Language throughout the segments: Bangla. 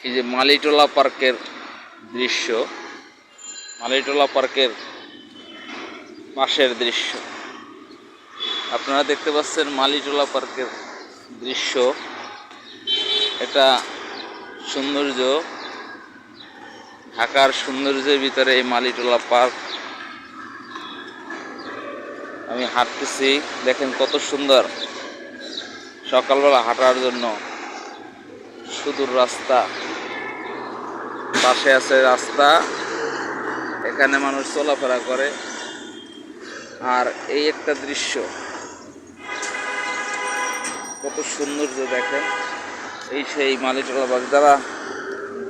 এই যে মালিটোলা পার্কের দৃশ্য, মালিটোলা পার্কের পাশের দৃশ্য আপনারা দেখতে পাচ্ছেন। মালিটোলা পার্কের দৃশ্য, এটা সৌন্দর্য, ঢাকার সৌন্দর্যের ভিতরে এই মালিটোলা পার্ক। আমি হাঁটতেছি, দেখেন কত সুন্দর। সকালবেলা হাঁটার জন্য সুদূর রাস্তা, পাশে আছে রাস্তা, এখানে মানুষ চলাফেরা করে। আর এই একটা দৃশ্য, কত সৌন্দর্য দেখেন। এই সেই মালিটোলা পার্ক। যারা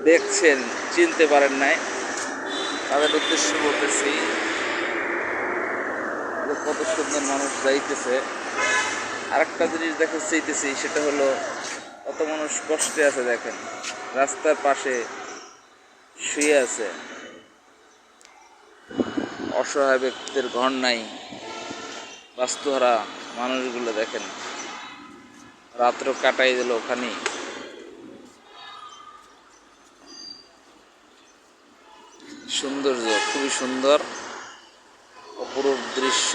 দেখছেন চিনতে পারেন নাই, তাদের উদ্দেশ্য বলতেছি যে কত সুন্দর মানুষ যাইতেছে। আরেকটা জিনিস দেখে চাইতেছি, সেটা হলো কত মানুষ কষ্টে আছে দেখেন, রাস্তার পাশে শুয়ে আছে। অসহায় ব্যক্তিদের ঘর নাই, বাস্তুহারা মানুষগুলো দেখেন, রাত্র কাটাই দিল ওখানে। সৌন্দর্য খুবই সুন্দর, অপরূপ দৃশ্য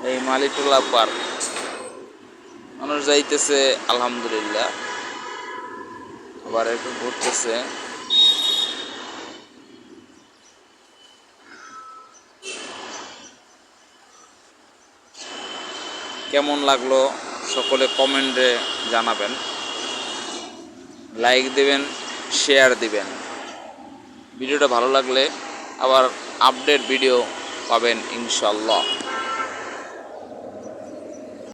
এই মালিটোলা পার্ক। মানুষ যাইতেছে আলহামদুলিল্লাহ, আবার একটু ঘুরতেছে। কেমন লাগলো সকলে কমেন্টে জানাবেন, লাইক দিবেন, শেয়ার দিবেন। ভিডিওটা ভালো লাগলে আবার আপডেট ভিডিও পাবেন ইনশাল্লাহ।